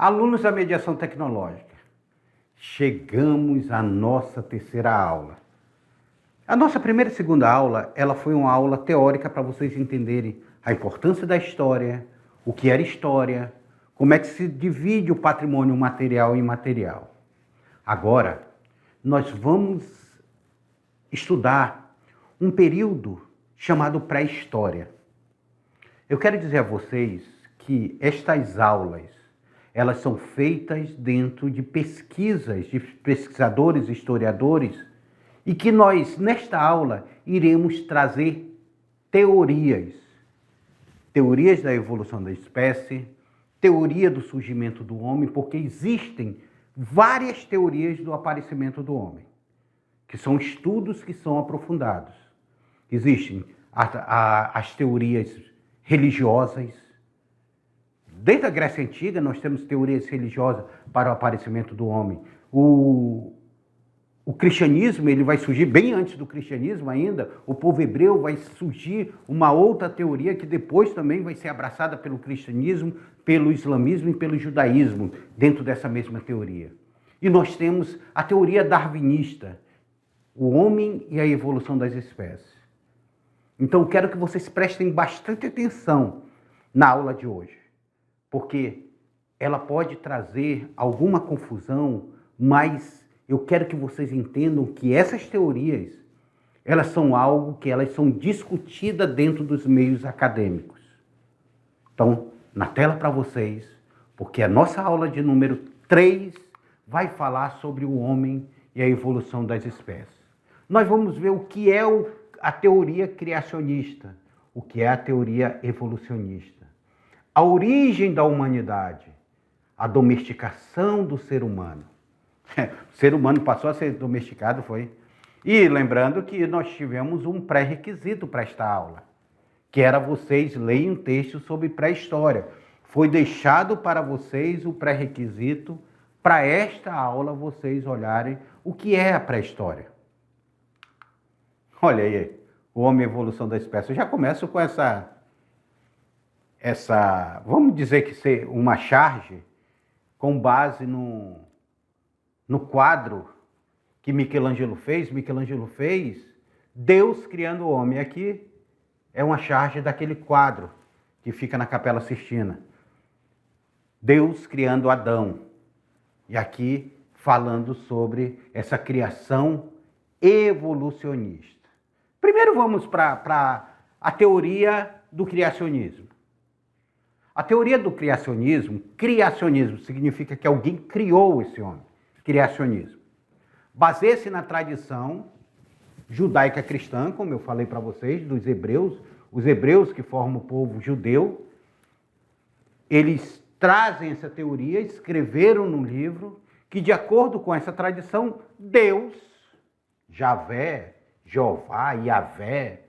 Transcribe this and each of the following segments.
Alunos da mediação tecnológica, chegamos à nossa terceira aula. A nossa primeira e segunda aula, ela foi uma aula teórica para vocês entenderem a importância da história, o que era história, como é que se divide o patrimônio material e imaterial. Agora, nós vamos estudar um período chamado pré-história. Eu quero dizer a vocês que estas aulas, elas são feitas dentro de pesquisas, de pesquisadores, historiadores, e que nós, nesta aula, iremos trazer teorias. Teorias da evolução da espécie, teoria do surgimento do homem, porque existem várias teorias do aparecimento do homem, que são estudos que são aprofundados. Existem as teorias religiosas. Desde a Grécia Antiga, nós temos teorias religiosas para o aparecimento do homem. O cristianismo, ele vai surgir bem antes do cristianismo ainda. O povo hebreu vai surgir uma outra teoria que depois também vai ser abraçada pelo cristianismo, pelo islamismo e pelo judaísmo, dentro dessa mesma teoria. E nós temos a teoria darwinista, o homem e a evolução das espécies. Então, eu quero que vocês prestem bastante atenção na aula de hoje, porque ela pode trazer alguma confusão, mas eu quero que vocês entendam que essas teorias, elas são algo que elas são discutidas dentro dos meios acadêmicos. Então, na tela para vocês, porque a nossa aula de número 3 vai falar sobre o homem e a evolução das espécies. Nós vamos ver o que é a teoria criacionista, o que é a teoria evolucionista. A origem da humanidade, a domesticação do ser humano. O ser humano passou a ser domesticado, foi. E lembrando que nós tivemos um pré-requisito para esta aula, que era vocês lerem um texto sobre pré-história. Foi deixado para vocês o pré-requisito para esta aula vocês olharem o que é a pré-história. Olha aí, o homem e a evolução da espécie. Eu já começo com essa, vamos dizer que ser uma charge com base no quadro que Michelangelo fez. Michelangelo fez Deus criando o homem. Aqui é uma charge daquele quadro que fica na Capela Sistina. Deus criando Adão. E aqui falando sobre essa criação evolucionista. Primeiro vamos para a teoria do criacionismo. A teoria do criacionismo significa que alguém criou esse homem. Criacionismo. Baseia-se na tradição judaica cristã, como eu falei para vocês, dos hebreus, os hebreus que formam o povo judeu. Eles trazem essa teoria, escreveram no livro que, de acordo com essa tradição, Deus, Javé, Jeová, Yavé,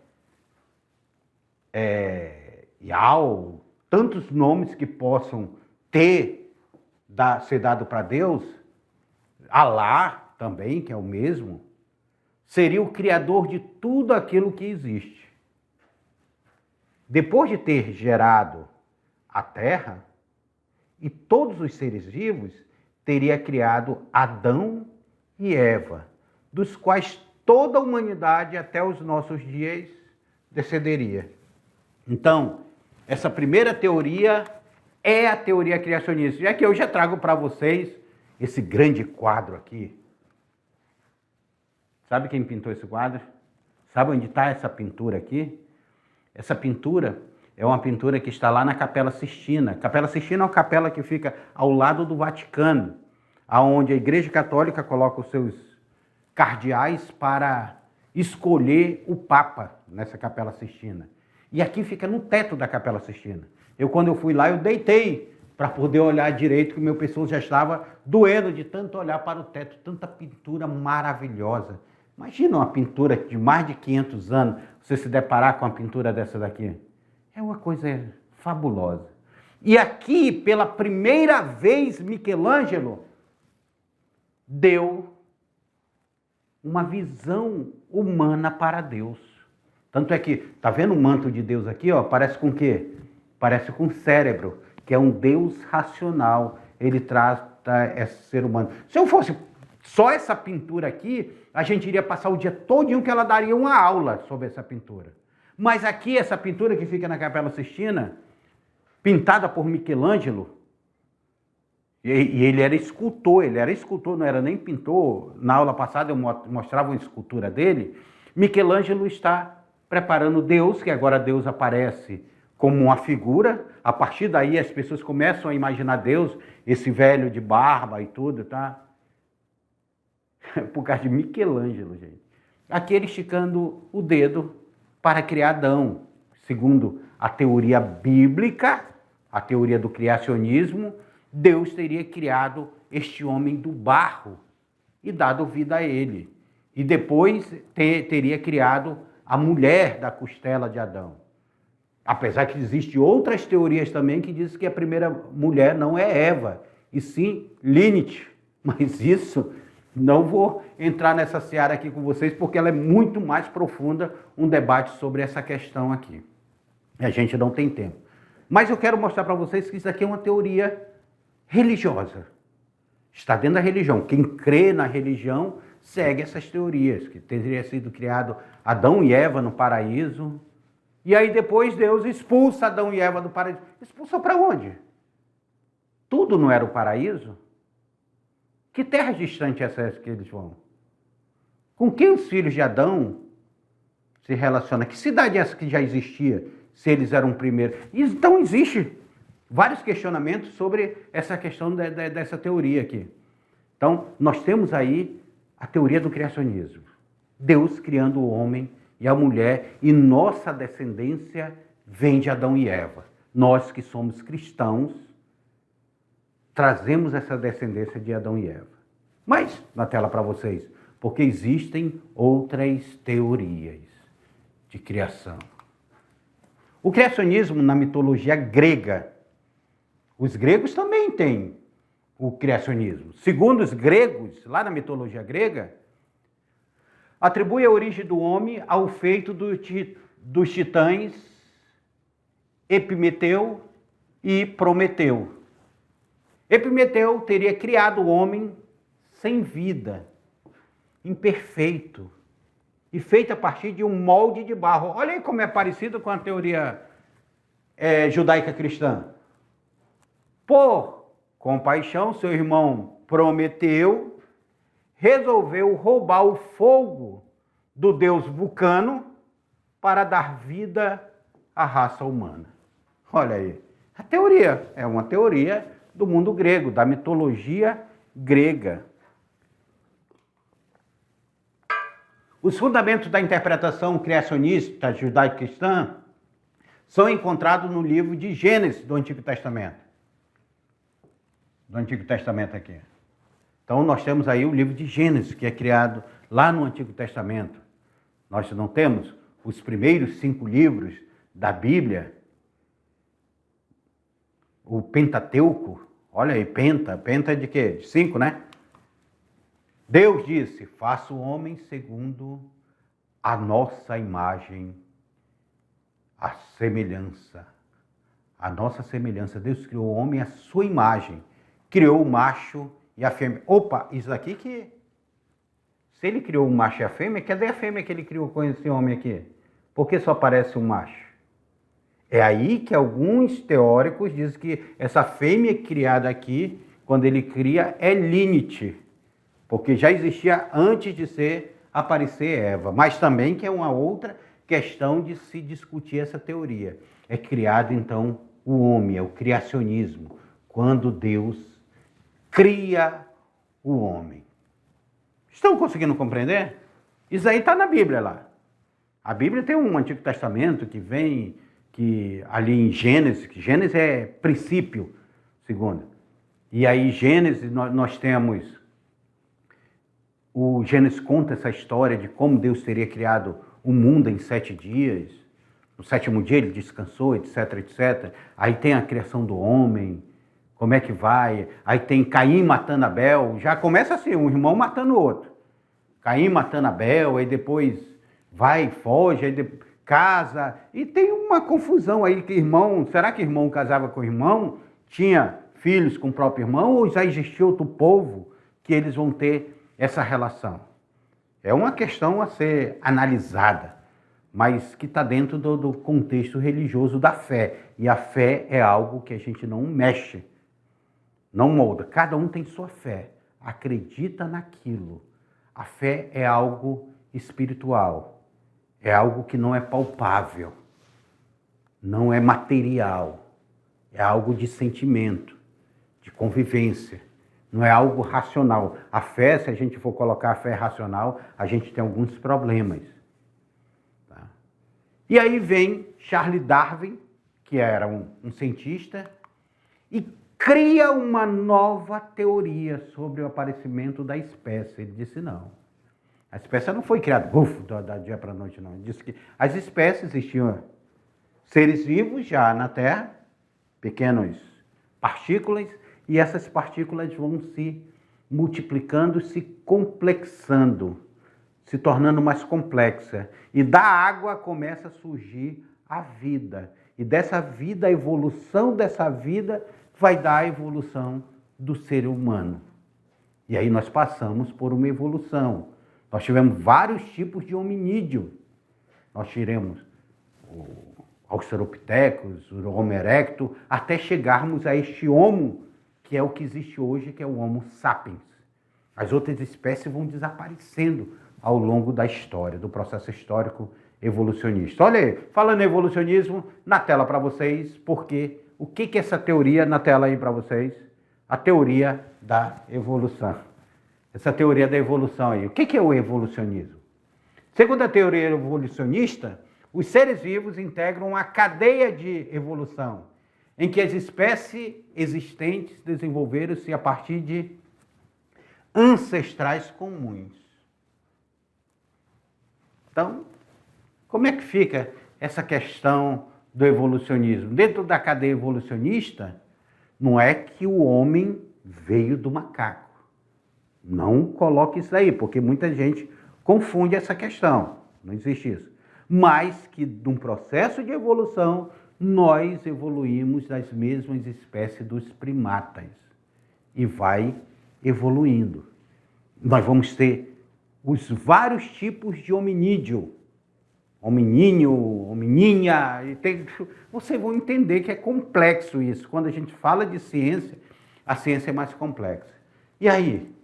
Yau, tantos nomes que possam ser dado para Deus, Alá também, que é o mesmo, seria o criador de tudo aquilo que existe. Depois de ter gerado a terra e todos os seres vivos, teria criado Adão e Eva, dos quais toda a humanidade até os nossos dias descenderia. Então, essa primeira teoria é a teoria criacionista. E aqui eu já trago para vocês esse grande quadro aqui. Sabe quem pintou esse quadro? Sabe onde está essa pintura aqui? Essa pintura é uma pintura que está lá na Capela Sistina. Capela Sistina é uma capela que fica ao lado do Vaticano, onde a Igreja Católica coloca os seus cardeais para escolher o Papa nessa Capela Sistina. E aqui fica no teto da Capela Sistina. Quando eu fui lá, eu deitei para poder olhar direito, que o meu pescoço já estava doendo de tanto olhar para o teto, tanta pintura maravilhosa. Imagina uma pintura de mais de 500 anos, você se deparar com uma pintura dessa daqui. É uma coisa fabulosa. E aqui, pela primeira vez, Michelangelo deu uma visão humana para Deus. Tanto é que, tá vendo o manto de Deus aqui, ó? Parece com o quê? Parece com o cérebro, que é um Deus racional. ele trata esse ser humano. Se eu fosse só essa pintura aqui, a gente iria passar o dia todinho que ela daria uma aula sobre essa pintura. Mas aqui, essa pintura que fica na Capela Sistina, pintada por Michelangelo, e ele era escultor, não era nem pintor. Na aula passada eu mostrava uma escultura dele. Michelangelo está preparando Deus, que agora Deus aparece como uma figura. A partir daí as pessoas começam a imaginar Deus, esse velho de barba e tudo, tá? Por causa de Michelangelo, gente. Aqui ele esticando o dedo para criar Adão. Segundo a teoria bíblica, a teoria do criacionismo, Deus teria criado este homem do barro e dado vida a ele. E depois teria criado a mulher da costela de Adão. Apesar que existem outras teorias também que dizem que a primeira mulher não é Eva, e sim Lilith. Mas isso, não vou entrar nessa seara aqui com vocês, porque ela é muito mais profunda, um debate sobre essa questão aqui. E a gente não tem tempo. Mas eu quero mostrar para vocês que isso aqui é uma teoria religiosa. Está dentro da religião. Quem crê na religião segue essas teorias, que teria sido criado Adão e Eva no paraíso. E aí depois Deus expulsa Adão e Eva do paraíso. Expulsou para onde? Tudo não era o paraíso? Que terra distante é essa que eles vão? Com quem os filhos de Adão se relacionam? Que cidade é essa que já existia, se eles eram primeiros? Então existe vários questionamentos sobre essa questão dessa teoria aqui. Então, nós temos aí a teoria do criacionismo. Deus criando o homem e a mulher, e nossa descendência vem de Adão e Eva. Nós que somos cristãos, trazemos essa descendência de Adão e Eva. Mas, na tela para vocês, porque existem outras teorias de criação. O criacionismo na mitologia grega, os gregos também têm o criacionismo. Segundo os gregos, lá na mitologia grega, atribui a origem do homem ao feito dos titãs Epimeteu e Prometeu. Epimeteu teria criado o homem sem vida, imperfeito, e feito a partir de um molde de barro. Olha aí como é parecido com a teoria judaica cristã. Por compaixão, seu irmão Prometeu resolveu roubar o fogo do deus Vulcano para dar vida à raça humana. Olha aí, a teoria é uma teoria do mundo grego, da mitologia grega. Os fundamentos da interpretação criacionista judaico-cristã são encontrados no livro de Gênesis do Antigo Testamento. Do Antigo Testamento aqui. Então nós temos aí o livro de Gênesis, que é criado lá no Antigo Testamento. Nós não temos os primeiros 5 livros da Bíblia, o Pentateuco. Olha aí, penta é de quê? De 5, né? Deus disse, faça o homem segundo a nossa imagem, a semelhança. A nossa semelhança. Deus criou o homem à sua imagem. Criou o macho e a fêmea. Opa, isso aqui que... Se ele criou o macho e a fêmea, cadê a fêmea que ele criou com esse homem aqui? Por que só aparece o macho? É aí que alguns teóricos dizem que essa fêmea criada aqui, quando ele cria, é Lilith. Porque já existia antes de aparecer Eva. Mas também que é uma outra questão de se discutir essa teoria. É criado, então, o homem, é o criacionismo. Quando Deus cria o homem. Estão conseguindo compreender? Isso aí está na Bíblia lá. A Bíblia tem um Antigo Testamento que vem ali em Gênesis, que Gênesis é princípio, segundo. E aí Gênesis nós temos, o Gênesis conta essa história de como Deus teria criado o mundo em 7 dias. No 7º dia ele descansou, etc, etc. Aí tem a criação do homem. Como é que vai? Aí tem Caim matando Abel. Já começa assim, um irmão matando o outro. Caim matando Abel, aí depois vai, foge, aí casa. E tem uma confusão aí que irmão... Será que irmão casava com irmão? Tinha filhos com o próprio irmão, ou já existiu outro povo que eles vão ter essa relação? É uma questão a ser analisada, mas que está dentro do contexto religioso da fé. E a fé é algo que a gente não mexe, não molda. Cada um tem sua fé, acredita naquilo. A fé é algo espiritual, é algo que não é palpável, não é material, é algo de sentimento, de convivência, não é algo racional. A fé, se a gente for colocar a fé racional, a gente tem alguns problemas. Tá? E aí vem Charles Darwin, que era um cientista, e cria uma nova teoria sobre o aparecimento da espécie. Ele disse não. A espécie não foi criada da dia para a noite, não. Ele disse que as espécies existiam seres vivos já na Terra, pequenas partículas, e essas partículas vão se multiplicando, se complexando, se tornando mais complexa. E da água começa a surgir a vida. E dessa vida, a evolução dessa vida vai dar a evolução do ser humano. E aí nós passamos por uma evolução. Nós tivemos vários tipos de hominídeo. Nós tivemos o Australopithecus, o Homo erectus, até chegarmos a este Homo, que é o que existe hoje, que é o Homo sapiens. As outras espécies vão desaparecendo ao longo da história, do processo histórico evolucionista. Olha aí, falando em evolucionismo, na tela para vocês, porque o que é essa teoria na tela aí para vocês? A teoria da evolução. Essa teoria da evolução aí. O que é o evolucionismo? Segundo a teoria evolucionista, os seres vivos integram uma cadeia de evolução, em que as espécies existentes desenvolveram-se a partir de ancestrais comuns. Então, como é que fica essa questão do evolucionismo? Dentro da cadeia evolucionista, não é que o homem veio do macaco. Não coloque isso aí, porque muita gente confunde essa questão. Não existe isso. Mas que, num processo de evolução, nós evoluímos das mesmas espécies dos primatas. E vai evoluindo. Nós vamos ter os vários tipos de hominídeo. Homininho, homininha. Vocês vão entender que é complexo isso. Quando a gente fala de ciência, a ciência é mais complexa. E aí?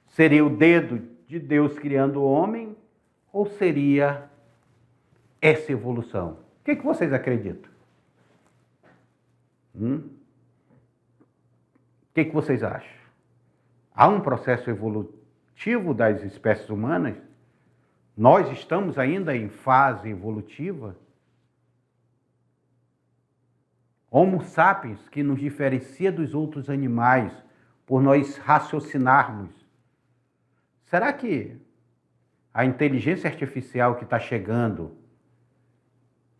Seria o dedo de Deus criando o homem? Ou seria essa evolução? O que vocês acreditam? O que vocês acham? Há um processo evolutivo das espécies humanas? Nós estamos ainda em fase evolutiva? Homo sapiens, que nos diferencia dos outros animais por nós raciocinarmos. Será que a inteligência artificial que está chegando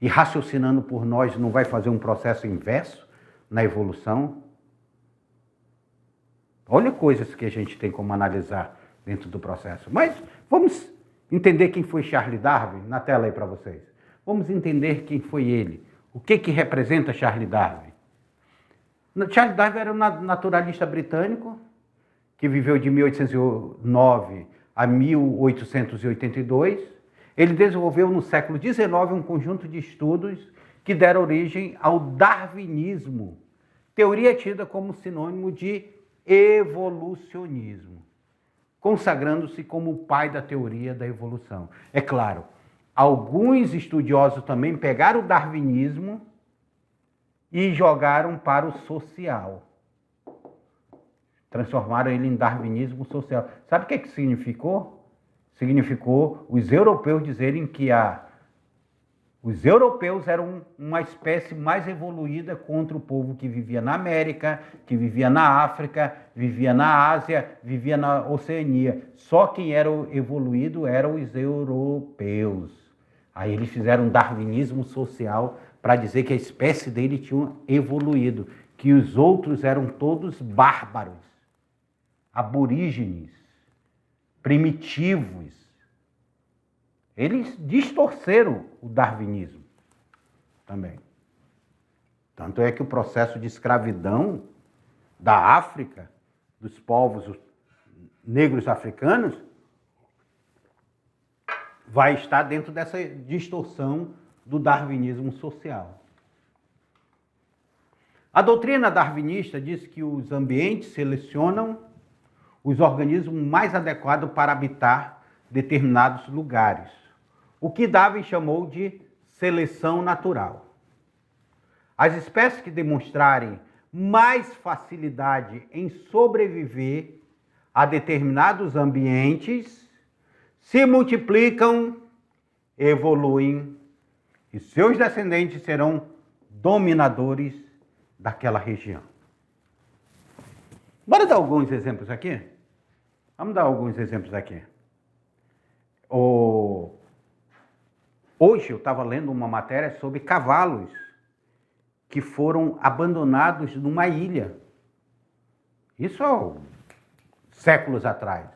e raciocinando por nós não vai fazer um processo inverso na evolução? Olha coisas que a gente tem como analisar dentro do processo. Mas vamos entender quem foi Charles Darwin, na tela aí para vocês. Vamos entender quem foi ele. O que representa Charles Darwin? Charles Darwin era um naturalista britânico que viveu de 1809 a 1882. Ele desenvolveu no século XIX um conjunto de estudos que deram origem ao darwinismo, teoria tida como sinônimo de evolucionismo, consagrando-se como o pai da teoria da evolução. É claro, alguns estudiosos também pegaram o darwinismo e jogaram para o social. Transformaram ele em darwinismo social. Sabe o que significou? Significou os europeus dizerem que os europeus eram uma espécie mais evoluída contra o povo que vivia na América, que vivia na África, vivia na Ásia, vivia na Oceania. Só quem era evoluído eram os europeus. Aí eles fizeram um darwinismo social para dizer que a espécie dele tinha evoluído, que os outros eram todos bárbaros, aborígenes, primitivos. Eles distorceram o darwinismo também. Tanto é que o processo de escravidão da África, dos povos negros africanos, vai estar dentro dessa distorção do darwinismo social. A doutrina darwinista diz que os ambientes selecionam os organismos mais adequados para habitar determinados lugares, o que Darwin chamou de seleção natural. As espécies que demonstrarem mais facilidade em sobreviver a determinados ambientes se multiplicam, evoluem e seus descendentes serão dominadores daquela região. Bora dar alguns exemplos aqui? Vamos dar alguns exemplos aqui. Hoje eu estava lendo uma matéria sobre cavalos que foram abandonados numa ilha. Isso há séculos atrás.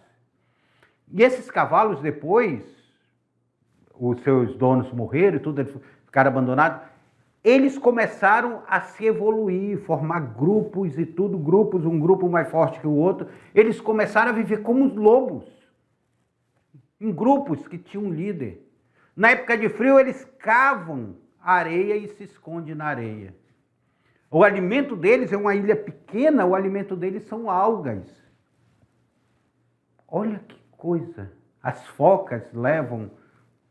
E esses cavalos depois, os seus donos morreram e tudo, eles ficaram abandonados. Eles começaram a se evoluir, formar grupos e tudo, grupos, um grupo mais forte que o outro. Eles começaram a viver como os lobos, em grupos que tinham um líder. Na época de frio, eles cavam areia e se escondem na areia. O alimento deles é uma ilha pequena, o alimento deles são algas. Olha que coisa. As focas levam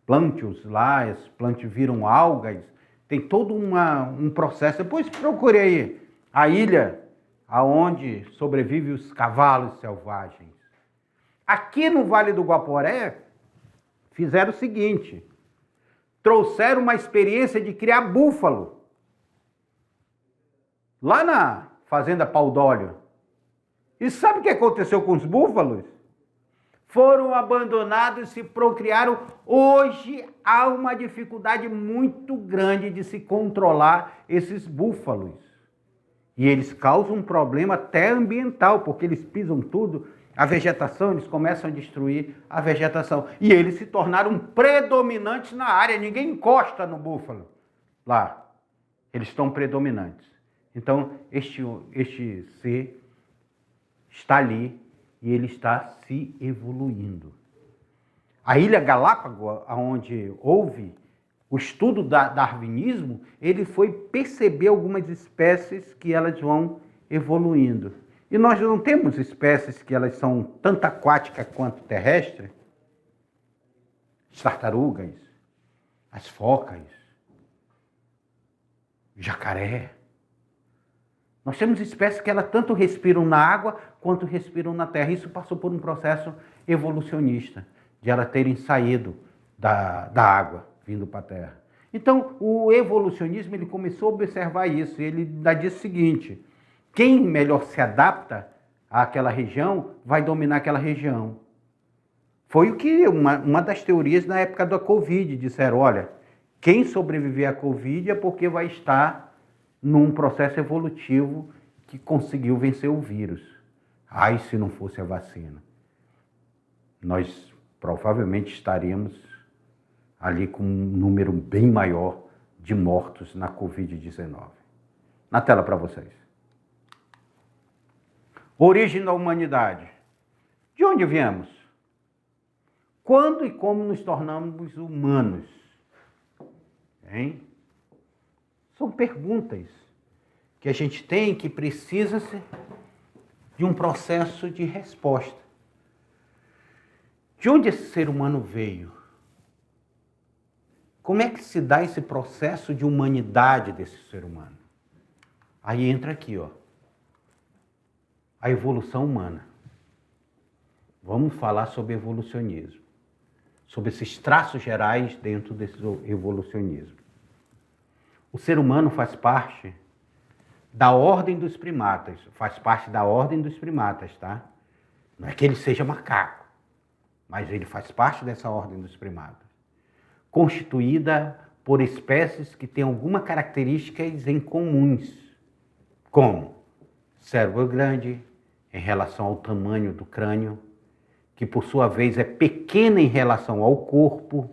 plântios lá, as plântios viram algas. Tem todo um processo. Depois procure aí a ilha aonde sobrevivem os cavalos selvagens. Aqui no Vale do Guaporé, fizeram o seguinte. Trouxeram uma experiência de criar búfalo. Lá na fazenda Pau d'Óleo. E sabe o que aconteceu com os búfalos? Foram abandonados e se procriaram. Hoje há uma dificuldade muito grande de se controlar esses búfalos. E eles causam um problema até ambiental, porque eles pisam tudo, a vegetação, eles começam a destruir a vegetação. E eles se tornaram predominantes na área, ninguém encosta no búfalo lá. Eles estão predominantes. Então, este ser está ali e ele está se evoluindo. A Ilha Galápagos, onde houve o estudo do darwinismo, ele foi perceber algumas espécies que elas vão evoluindo. E nós não temos espécies que elas são tanto aquáticas quanto terrestres? As tartarugas, as focas, o jacaré. Nós temos espécies que elas tanto respiram na água quanto respiram na terra. Isso passou por um processo evolucionista, de elas terem saído da água, vindo para a terra. Então, o evolucionismo ele começou a observar isso. Ele ainda diz o seguinte: quem melhor se adapta àquela região vai dominar aquela região. Foi o que uma das teorias na época da Covid disseram: olha, quem sobreviver à Covid é porque vai estar num processo evolutivo que conseguiu vencer o vírus. Ai, se não fosse a vacina. Nós provavelmente estaríamos ali com um número bem maior de mortos na Covid-19. Na tela para vocês. Origem da humanidade. De onde viemos? Quando e como nos tornamos humanos? Hein? São perguntas que a gente tem que precisa de um processo de resposta. De onde esse ser humano veio? Como é que se dá esse processo de humanidade desse ser humano? Aí entra aqui, ó, a evolução humana. Vamos falar sobre evolucionismo, sobre esses traços gerais dentro desse evolucionismo. O ser humano faz parte da ordem dos primatas, faz parte da ordem dos primatas, tá? Não é que ele seja macaco, mas ele faz parte dessa ordem dos primatas, constituída por espécies que têm algumas características em comuns, como cérebro grande em relação ao tamanho do crânio, que por sua vez é pequena em relação ao corpo,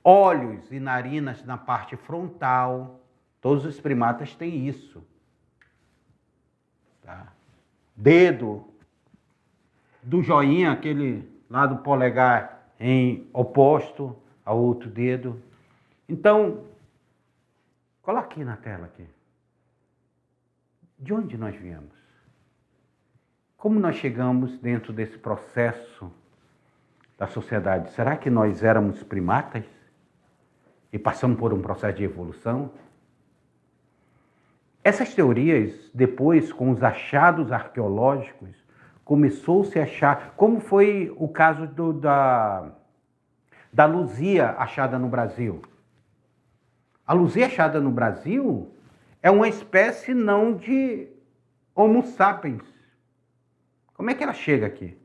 olhos e narinas na parte frontal. Todos os primatas têm isso. Tá? Dedo do joinha, aquele lá do polegar em oposto ao outro dedo. Então, coloque na tela aqui. De onde nós viemos? Como nós chegamos dentro desse processo da sociedade? Será que nós éramos primatas e passamos por um processo de evolução? Essas teorias, depois, com os achados arqueológicos, começou-se a achar, como foi o caso da Luzia achada no Brasil. A Luzia achada no Brasil é uma espécie não de Homo sapiens. Como é que ela chega aqui?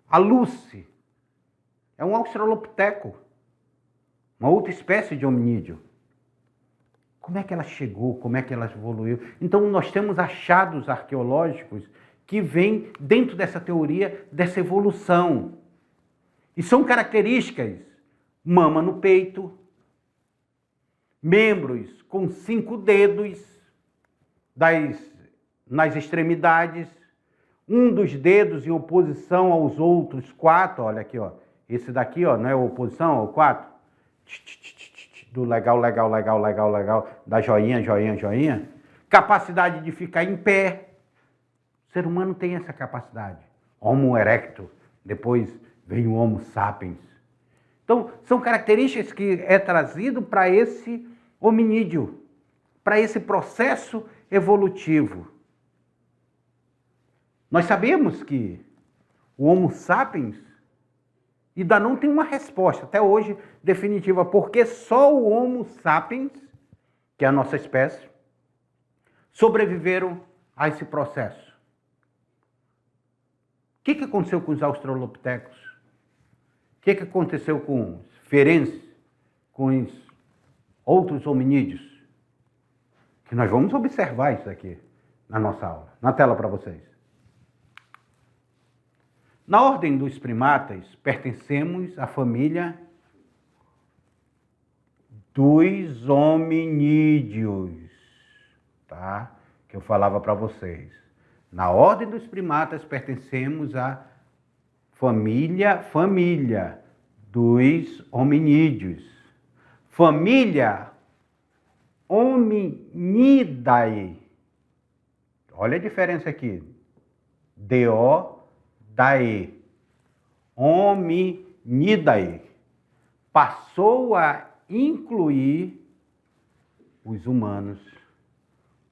A Lucy é um australopiteco, uma outra espécie de hominídeo. Como é que ela chegou? Como é que ela evoluiu? Então, nós temos achados arqueológicos que vêm dentro dessa teoria dessa evolução. E são características: mama no peito, membros com 5 dedos nas extremidades, um dos dedos em oposição aos outros 4, olha aqui, ó. Esse daqui, ó, não é oposição ao 4? Do legal, da joinha. Capacidade de ficar em pé. O ser humano tem essa capacidade. Homo erecto, depois vem o Homo sapiens. Então, são características que é trazido para esse hominídeo, para esse processo evolutivo. Nós sabemos que o Homo sapiens ainda não tem uma resposta, até hoje, definitiva, porque só o Homo sapiens, que é a nossa espécie, sobreviveram a esse processo. O que aconteceu com os australopitecos? O que aconteceu com os ferenses, com os outros hominídeos? Que nós vamos observar isso aqui na nossa aula, na tela para vocês. Na ordem dos primatas, pertencemos à família dos hominídeos, tá? Que eu falava para vocês. Na ordem dos primatas, pertencemos à família dos hominídeos. Família Hominidae. Olha a diferença aqui. Dae. Hominidae. Passou a incluir os humanos,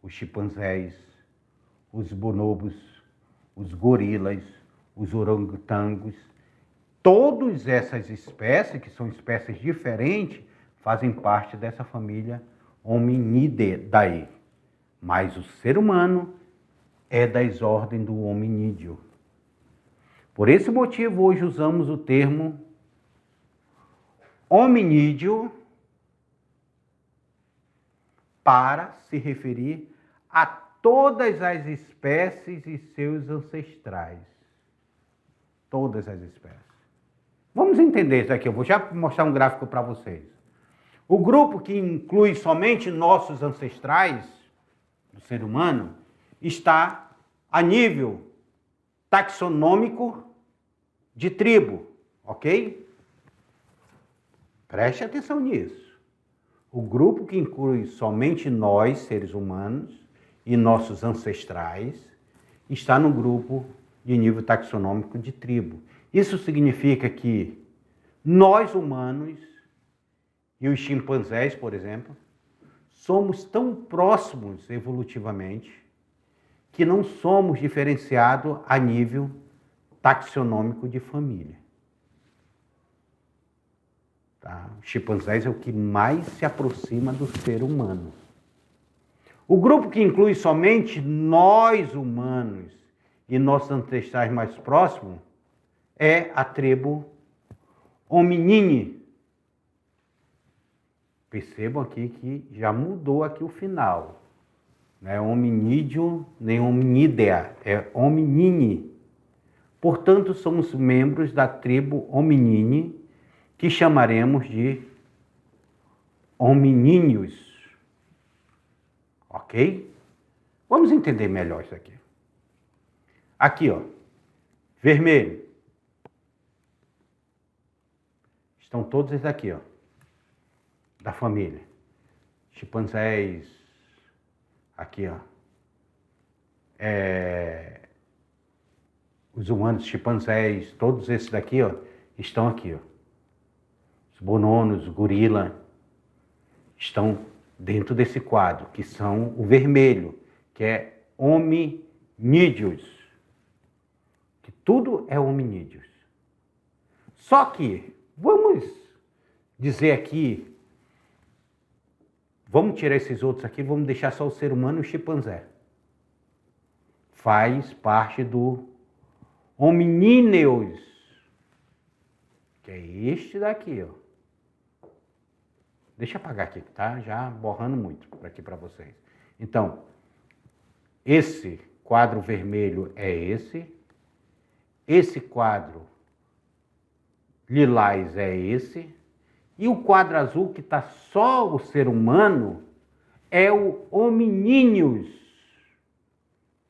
os chimpanzés, os bonobos, os gorilas, os orangotangos. Todas essas espécies, que são espécies diferentes, fazem parte dessa família Hominidae. Mas o ser humano é das ordens do hominídeo. Por esse motivo, hoje usamos o termo hominídeo para se referir a todas as espécies e seus ancestrais. Todas as espécies. Vamos entender isso aqui. Eu vou já mostrar um gráfico para vocês. O grupo que inclui somente nossos ancestrais, do ser humano, está a nível taxonômico de tribo, ok? Preste atenção nisso. O grupo que inclui somente nós, seres humanos, e nossos ancestrais, está no grupo de nível taxonômico de tribo. Isso significa que nós, humanos, e os chimpanzés, por exemplo, somos tão próximos evolutivamente que não somos diferenciados a nível taxonômico de família. Tá? Os chimpanzés é o que mais se aproxima do ser humano. O grupo que inclui somente nós humanos e nossos ancestrais mais próximos é a tribo Hominini. Percebam aqui que já mudou aqui o final. Não é hominídeo nem hominidea, é hominini. Portanto, somos membros da tribo Hominini, que chamaremos de hominíneos. Ok? Vamos entender melhor isso aqui. Aqui, ó, vermelho. Estão todos esses aqui, ó, da família. Chimpanzés, aqui, ó. Os humanos, chimpanzés, todos esses daqui, ó, estão aqui, ó. Os bonobos, gorila, estão dentro desse quadro, que são o vermelho, que é hominídeos. Que tudo é hominídeos. Só que, vamos dizer aqui, vamos tirar esses outros aqui, vamos deixar só o ser humano e o chimpanzé. Faz parte do hominíneos, que é este daqui, ó. Deixa eu apagar aqui, tá? Já borrando muito aqui para vocês. Então, esse quadro vermelho é esse. Esse quadro lilás é esse. E o quadro azul, que está só o ser humano, é o hominíneos.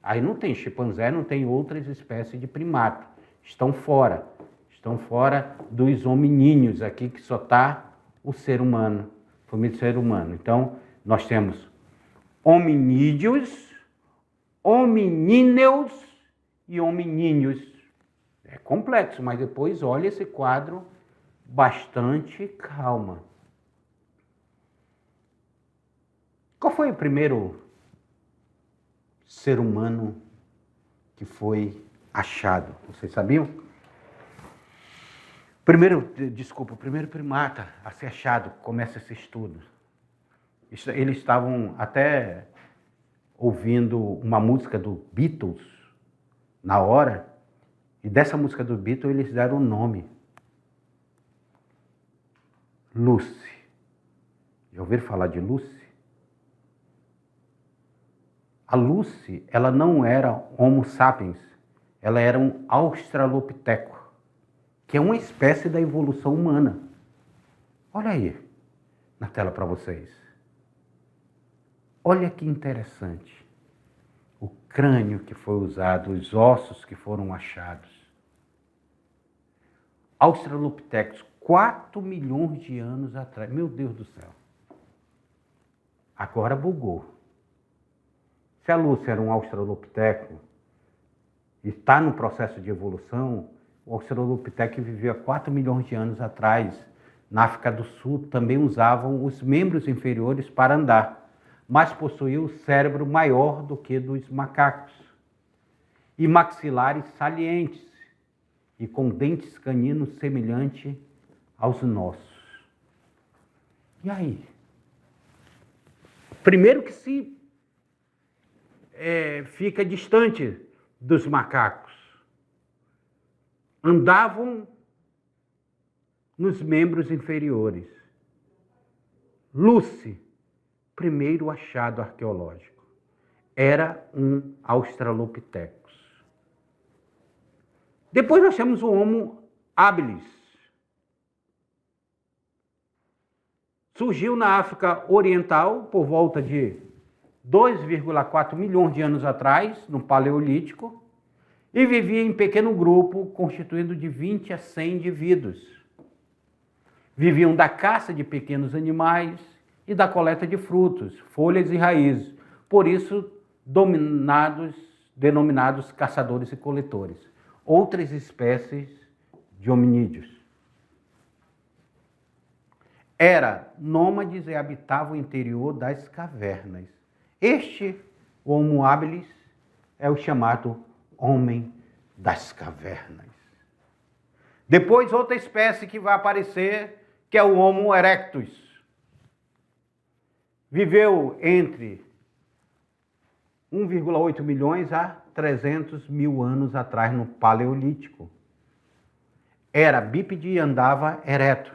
Aí não tem chimpanzé, não tem outras espécies de primato. Estão fora dos hominíneos aqui, que só está o ser humano, família do ser humano. Então, nós temos hominídeos, hominíneos e hominíneos. É complexo, mas depois olha esse quadro bastante calma. Qual foi o primeiro ser humano que foi achado? Vocês sabiam? O primeiro primata a ser achado, começa esse estudo. Eles estavam até ouvindo uma música do Beatles na hora, e dessa música do Beatles eles deram o nome. Lucy. Já ouviram falar de Lucy? A Lucy, ela não era Homo sapiens, ela era um australopiteco, que é uma espécie da evolução humana. Olha aí na tela para vocês. Olha que interessante. O crânio que foi usado, os ossos que foram achados. Australopithecus, 4 milhões de anos atrás. Meu Deus do céu. Agora bugou. Se a Lúcia era um australopiteco e está no processo de evolução, o australopiteco viveu há 4 milhões de anos atrás. Na África do Sul também usavam os membros inferiores para andar, mas possuía o cérebro maior do que dos macacos e maxilares salientes e com dentes caninos semelhantes aos nossos. E aí? Primeiro que se fica distante dos macacos. Andavam nos membros inferiores. Lucy, primeiro achado arqueológico, era um australopithecus. Depois nós temos o Homo habilis. Surgiu na África Oriental por volta de 2,4 milhões de anos atrás, no Paleolítico, e vivia em pequeno grupo, constituído de 20 a 100 indivíduos. Viviam da caça de pequenos animais e da coleta de frutos, folhas e raízes, por isso denominados caçadores e coletores. Outras espécies de hominídeos. Era nômades e habitava o interior das cavernas. Este Homo habilis é o chamado homem das cavernas. Depois outra espécie que vai aparecer, que é o Homo erectus. Viveu entre 1,8 milhões a 300 mil anos atrás no Paleolítico. Era bípede e andava ereto.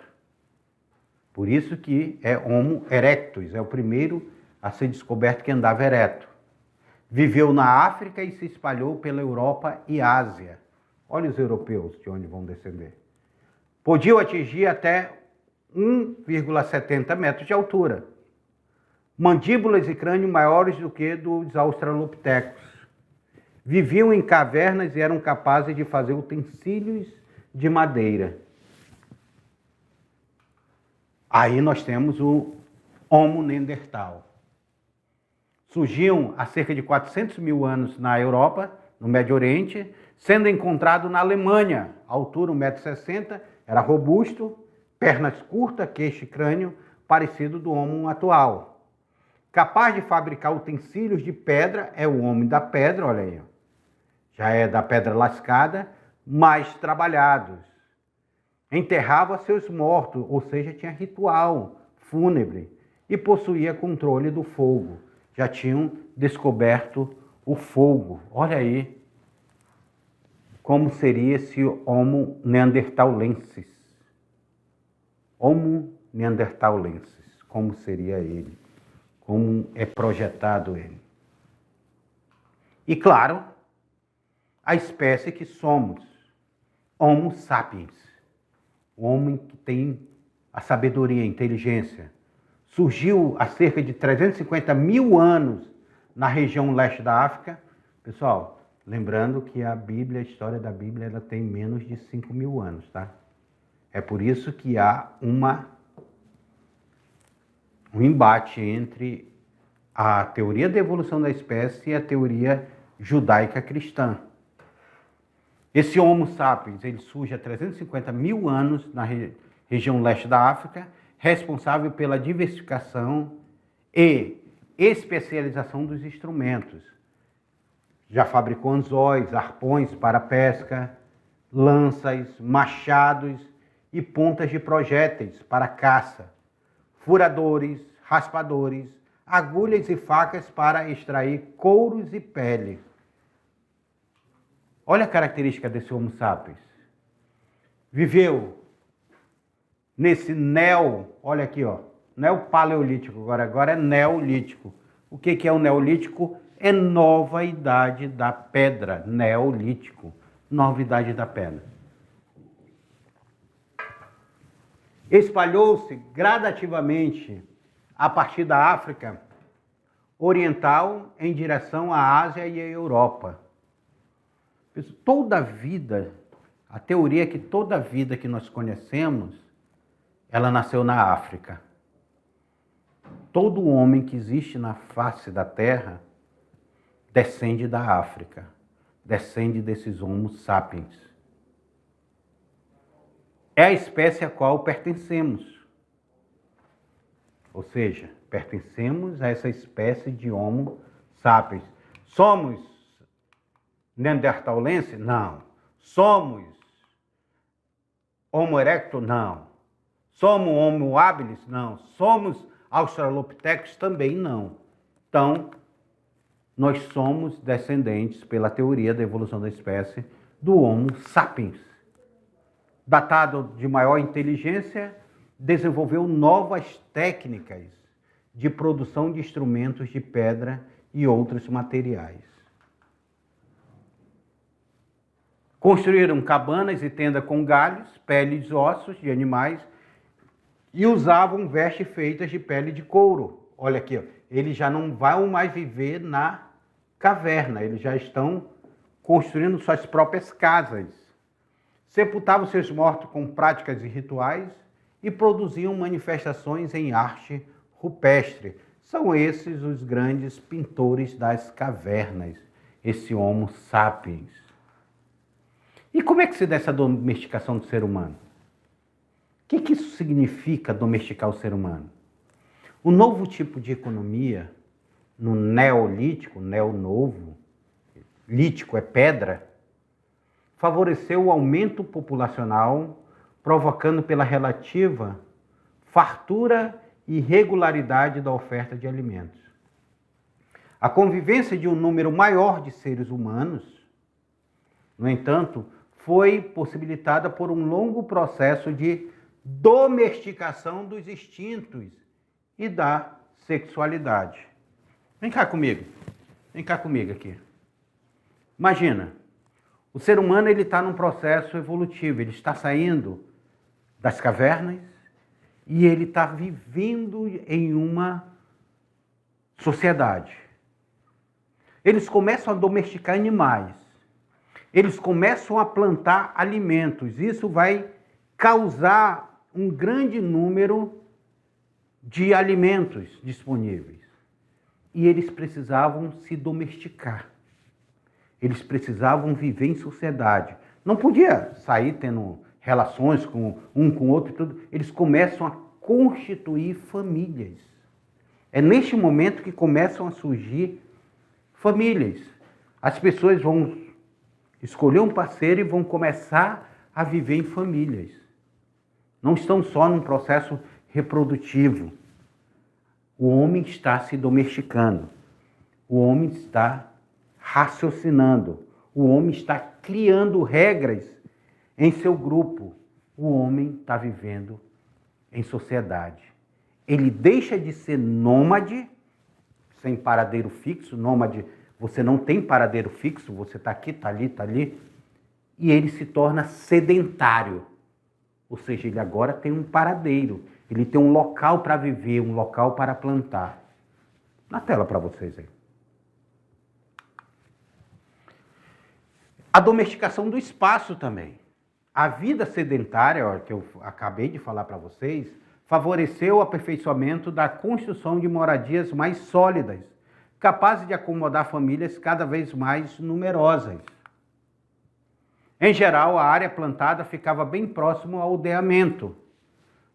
Por isso que é Homo erectus, é o primeiro a ser descoberto que andava ereto. Viveu na África e se espalhou pela Europa e Ásia. Olha os europeus de onde vão descender. Podiam atingir até 1,70 metros de altura. mandíbulas e crânio maiores do que dos australopitecos. Viviam em cavernas e eram capazes de fazer utensílios de madeira. Aí nós temos o Homo neandertal. Surgiu há cerca de 400 mil anos na Europa, no Médio Oriente, sendo encontrado na Alemanha, altura 1,60 m, era robusto, pernas curtas, queixo e crânio, parecido do Homo atual. Capaz de fabricar utensílios de pedra, é o homem da pedra, olha aí. Já é da pedra lascada, mais trabalhados. Enterrava seus mortos, ou seja, tinha ritual fúnebre e possuía controle do fogo. Já tinham descoberto o fogo. Olha aí como seria esse Homo neanderthalensis. Homo neanderthalensis, como seria ele? Como é projetado ele? E claro, a espécie que somos, Homo sapiens, o homem que tem a sabedoria, a inteligência. Surgiu há cerca de 350 mil anos na região leste da África. Pessoal, lembrando que a Bíblia, a história da Bíblia, ela tem menos de 5 mil anos, tá? É por isso que há um embate entre a teoria da evolução da espécie e a teoria judaica cristã. Esse Homo sapiens, ele surge há 350 mil anos na região leste da África, responsável pela diversificação e especialização dos instrumentos. Já fabricou anzóis, arpões para pesca, lanças, machados e pontas de projéteis para caça, furadores, raspadores, agulhas e facas para extrair couros e pele. Olha a característica desse Homo sapiens. Viveu nesse olha aqui, ó, neopaleolítico, agora é neolítico. O que é o neolítico? É nova idade da pedra, neolítico, nova idade da pedra. Espalhou-se gradativamente a partir da África Oriental em direção à Ásia e à Europa. Toda a vida, a teoria é que toda a vida que nós conhecemos, ela nasceu na África. Todo homem que existe na face da Terra descende da África, descende desses Homo sapiens. É a espécie a qual pertencemos. Ou seja, pertencemos a essa espécie de Homo sapiens. Somos neanderthalenses? Não. Somos Homo erectus? Não. Somos Homo habilis? Não. Somos australopithecus? Também não. Então, nós somos descendentes, pela teoria da evolução da espécie, do Homo sapiens. Datado de maior inteligência, desenvolveu novas técnicas de produção de instrumentos de pedra e outros materiais. Construíram cabanas e tendas com galhos, peles e ossos de animais e usavam vestes feitas de pele de couro. Olha aqui, ó, eles já não vão mais viver na caverna, eles já estão construindo suas próprias casas. Sepultavam seus mortos com práticas e rituais e produziam manifestações em arte rupestre. São esses os grandes pintores das cavernas, esse Homo sapiens. E como é que se dá essa domesticação do ser humano? O que isso significa, domesticar o ser humano? O novo tipo de economia, no neolítico, neo-novo, lítico é pedra, favoreceu o aumento populacional, provocando pela relativa fartura e regularidade da oferta de alimentos. A convivência de um número maior de seres humanos, no entanto, foi possibilitada por um longo processo de domesticação dos instintos e da sexualidade. Vem cá comigo aqui. Imagina, o ser humano está num processo evolutivo, ele está saindo das cavernas e ele está vivendo em uma sociedade. Eles começam a domesticar animais. Eles começam a plantar alimentos. Isso vai causar um grande número de alimentos disponíveis. E eles precisavam se domesticar. Eles precisavam viver em sociedade. Não podia sair tendo relações com um com o outro e tudo. Eles começam a constituir famílias. É neste momento que começam a surgir famílias. As pessoas vão escolher um parceiro e vão começar a viver em famílias. Não estão só num processo reprodutivo. O homem está se domesticando. O homem está raciocinando. O homem está criando regras em seu grupo. O homem está vivendo em sociedade. Ele deixa de ser nômade, sem paradeiro fixo. Nômade, você não tem paradeiro fixo, você está aqui, está ali, está ali. E ele se torna sedentário. Ou seja, ele agora tem um paradeiro. Ele tem um local para viver, um local para plantar. Na tela para vocês aí. A domesticação do espaço também. A vida sedentária, que eu acabei de falar para vocês, favoreceu o aperfeiçoamento da construção de moradias mais sólidas, capazes de acomodar famílias cada vez mais numerosas. Em geral, a área plantada ficava bem próximo ao aldeamento,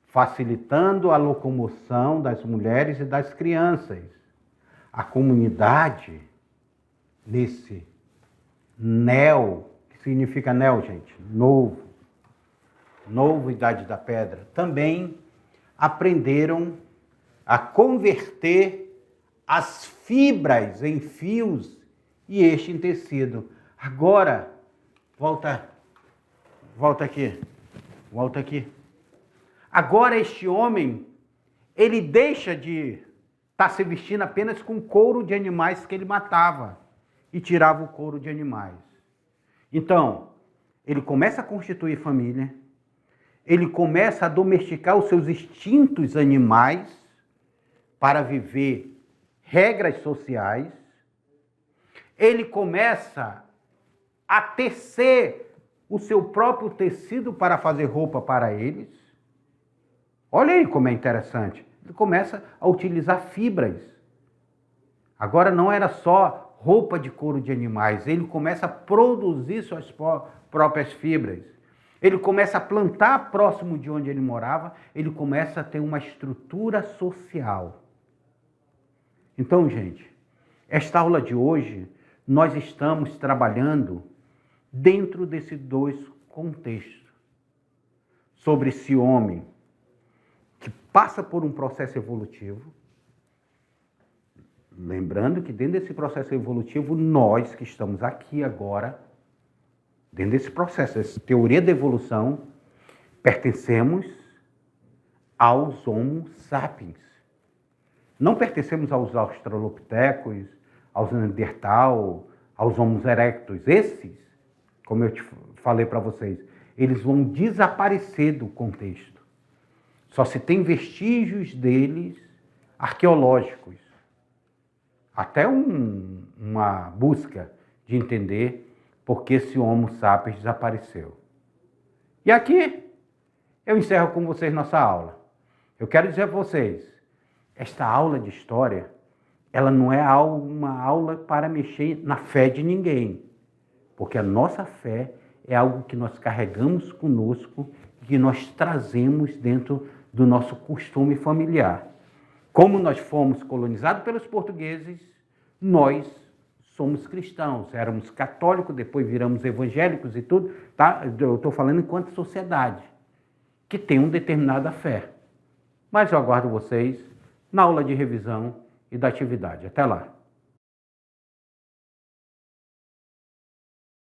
facilitando a locomoção das mulheres e das crianças. A comunidade, nesse neo, que significa neo, gente? Novo, Idade da Pedra, também aprenderam a converter as fibras em fios e este em tecido. Agora, volta aqui. Agora este homem, ele deixa de estar se vestindo apenas com couro de animais que ele matava e tirava o couro de animais. Então, ele começa a constituir família, ele começa a domesticar os seus instintos animais para viver regras sociais, ele começa a tecer o seu próprio tecido para fazer roupa para eles. Olha aí como é interessante. Ele começa a utilizar fibras. Agora não era só roupa de couro de animais, ele começa a produzir suas próprias fibras. Ele começa a plantar próximo de onde ele morava, ele começa a ter uma estrutura social. Então, gente, esta aula de hoje, nós estamos trabalhando dentro desses dois contextos. Sobre esse homem que passa por um processo evolutivo. Lembrando que dentro desse processo evolutivo, nós que estamos aqui agora, dentro desse processo, essa teoria da evolução, pertencemos aos Homo sapiens. Não pertencemos aos australopitecos, aos Neandertal, aos Homo erectus. Esses, como eu te falei para vocês, eles vão desaparecer do contexto. Só se tem vestígios deles arqueológicos. Até uma busca de entender por que esse Homo sapiens desapareceu. E aqui eu encerro com vocês nossa aula. Eu quero dizer a vocês, esta aula de história, ela não é uma aula para mexer na fé de ninguém. Porque a nossa fé é algo que nós carregamos conosco e que nós trazemos dentro do nosso costume familiar. Como nós fomos colonizados pelos portugueses, nós somos cristãos. Éramos católicos, depois viramos evangélicos e tudo. Tá? Eu estou falando enquanto sociedade, que tem uma determinada fé. Mas eu aguardo vocês na aula de revisão e da atividade. Até lá.